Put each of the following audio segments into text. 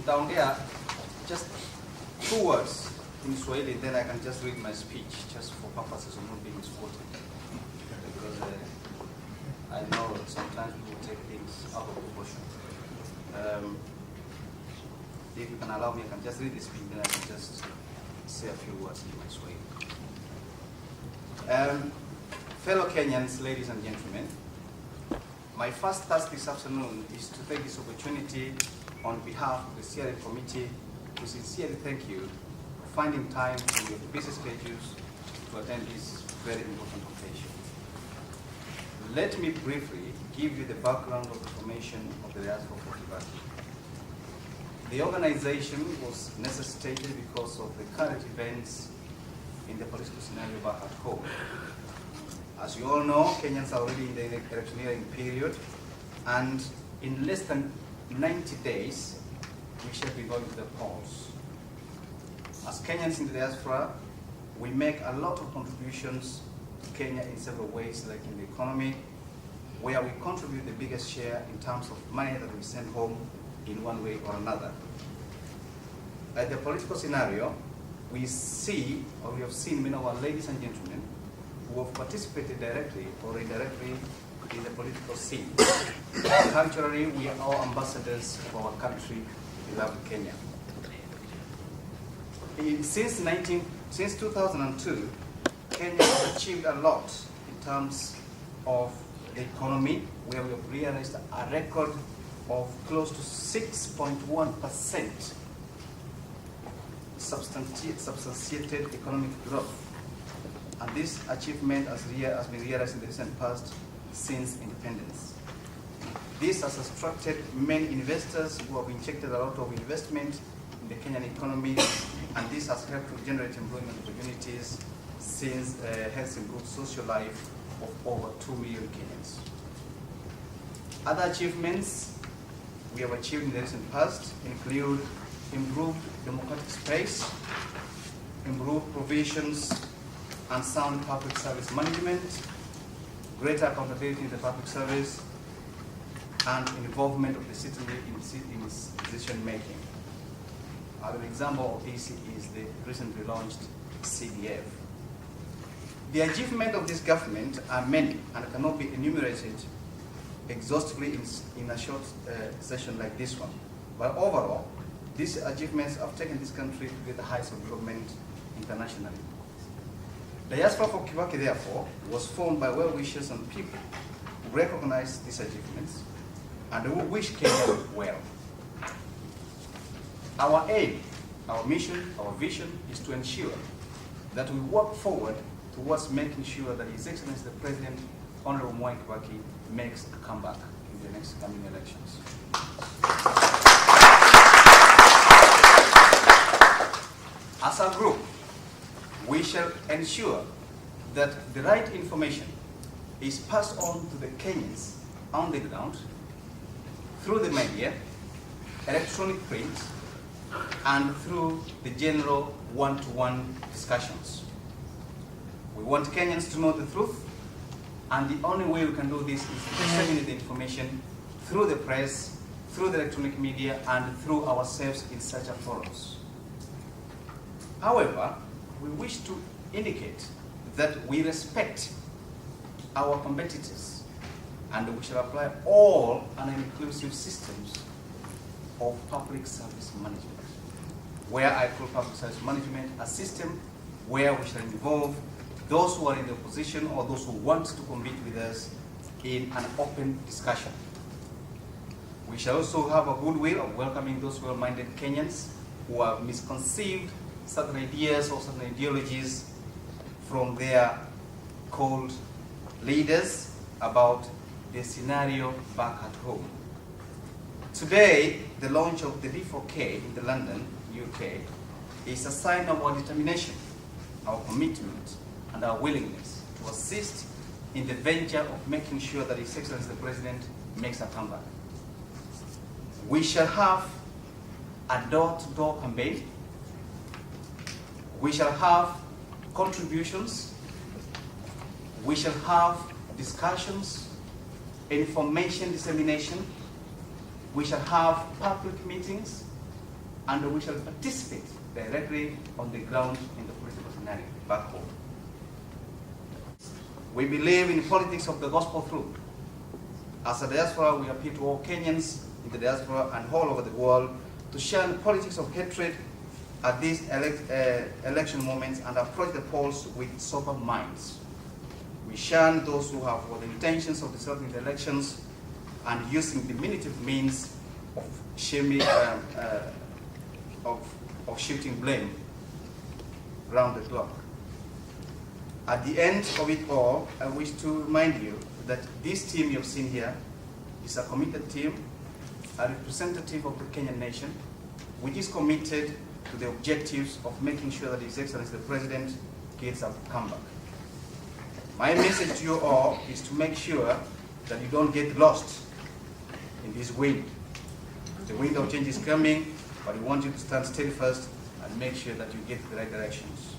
down there, just 2 words in Swahili, then I can just read my speech, just for purposes of not being misquoted. Because I know that sometimes people take things out of proportion. If you can allow me, I can just read the speech, then I can just say a few words in my Swahili. Fellow Kenyans, ladies and gentlemen, my first task this afternoon is to take this opportunity on behalf of the steering committee to sincerely thank you for finding time in your busy schedules to attend this very important occasion. Let me briefly give you the background of the formation of the Diaspora4kibaki. The organization was necessitated because of the current events in the political scenario back at home. As you all know, Kenyans are already in the electioneering period, and in less than 90 days, we shall be going to the polls. As Kenyans in the diaspora, we make a lot of contributions to Kenya in several ways, like in the economy, where we contribute the biggest share in terms of money that we send home in one way or another. At the political scenario, we see, or we have seen many of our ladies and gentlemen who have participated directly or indirectly in the political scene. Culturally, we are all ambassadors of our country, beloved Kenya. Since 2002, Kenya has achieved a lot in terms of the economy, where we have realized a record of close to 6.1% substantiated economic growth. And this achievement has been realized in the recent past since independence. This has attracted many investors who have injected a lot of investment in the Kenyan economy, and this has helped to generate employment opportunities since has improved social life of over 2 million Kenyans. Other achievements we have achieved in the recent past include improved democratic space, improved provisions and sound public service management, greater accountability in the public service, and involvement of the citizenry in decision making. An example of this is the recently launched CDF. The achievements of this government are many and cannot be enumerated exhaustively in a short session like this one. But overall, these achievements have taken this country to the heights of development internationally. Diaspora4kibaki, therefore, was formed by well-wishers and people who recognize these achievements and who wish Kenya well. Our aim, our mission, our vision is to ensure that we work forward towards making sure that His Excellency the President, Honorable Mwai Kibaki, makes a comeback in the next coming elections. As a group, we shall ensure that the right information is passed on to the Kenyans on the ground through the media, electronic print, and through the general one-to-one discussions. We want Kenyans to know the truth, and the only way we can do this is to disseminate the information through the press, through the electronic media, and through ourselves in such a forums. However, we wish to indicate that we respect our competitors, and we shall apply all inclusive systems of public service management, where I call public service management a system where we shall involve those who are in the opposition or those who want to compete with us in an open discussion. We shall also have a goodwill of welcoming those well-minded Kenyans who have misconceived certain ideas or certain ideologies from their cold leaders about the scenario back at home. Today, the launch of the D4K in the London, UK, is a sign of our determination, our commitment, and our willingness to assist in the venture of making sure that His Excellency the President makes a comeback. We shall have a door-to-door campaign. We shall have contributions. We shall have discussions, information dissemination. We shall have public meetings. and we shall participate directly on the ground in the political scenario back home. We believe in politics of the gospel through. As a diaspora, we appeal to all Kenyans in the diaspora and all over the world to shun politics of hatred at these election moments and approach the polls with sober minds. We shun those who have the intentions of disrupting the elections and using diminutive means of shaming, of shifting blame around the clock. At the end of it all, I wish to remind you that this team you've seen here is a committed team, a representative of the Kenyan nation, which is committed to the objectives of making sure that His Excellency the President gets a comeback. My message to you all is to make sure that you don't get lost in this wind. The wind of change is coming, but we want you to stand steady first and make sure that you get the right directions.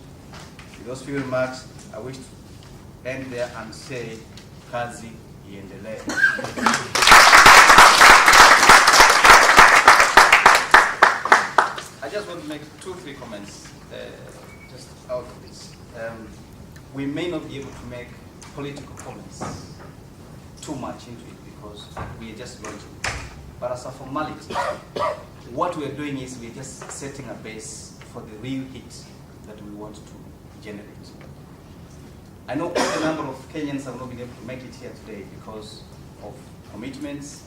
With those few remarks, I wish to end there and say, kazi iendelee. I just want to make 2-3 comments just out of this. We may not be able to make political comments too much into it because we are just launching. But as a formality, what we are doing is we are just setting a base for the real hit that we want to generate. I know quite a number of Kenyans have not been able to make it here today because of commitments,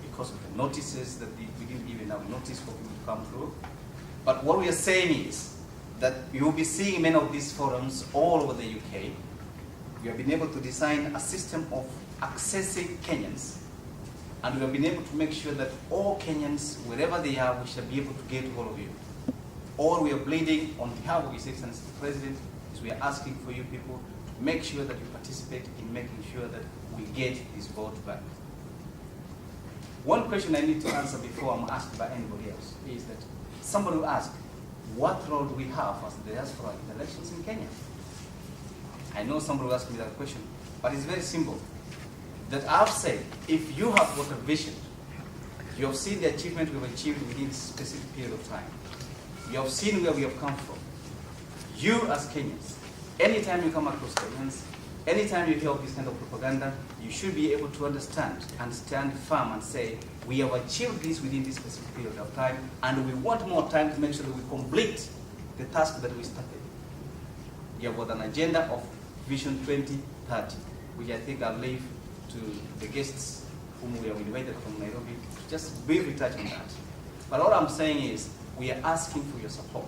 because of the notices that we didn't even have notice for people to come through. But what we are saying is that you will be seeing many of these forums all over the UK. We have been able to design a system of accessing Kenyans, and we have been able to make sure that all Kenyans, wherever they are, we shall be able to get all of you. All we are pleading on behalf of His Excellency the President is we are asking for you people to make sure that you participate in making sure that we get this vote back. One question I need to answer before I'm asked by anybody else is that somebody will ask, what role do we have as the diaspora in the elections in Kenya? I know somebody will ask me that question, but it's very simple. That I've said, if you have got a vision, you have seen the achievement we've achieved within this specific period of time. You have seen where we have come from. You as Kenyans, anytime you come across Kenyans, anytime you hear of this kind of propaganda, you should be able to understand and stand firm and say, we have achieved this within this specific period of time, and we want more time to make sure that we complete the task that we started. You have got an agenda of Vision 2030, which I think I'll leave to the guests whom we have invited from Nairobi to just briefly touch on that. But all I'm saying is, we are asking for your support.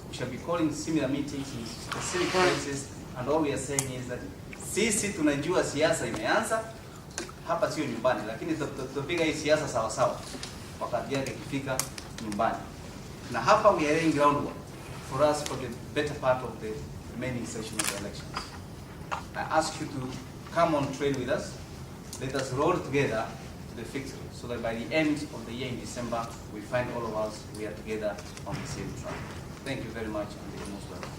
We shall be calling similar meetings in specific places, and all we are saying is that sisi tunajua siasa imeanza, hapa sio nyumbani, lakini tutapiga hii siasa sawa sawa wakati yake ikifika nyumbani. Na hapa we are laying groundwork for us for the better part of the remaining session of the elections. I ask you to come on train with us. Let us roll together to the victory, so that by the end of the year in December, we find all of us, we are together on the same track. Thank you very much, and you're most welcome.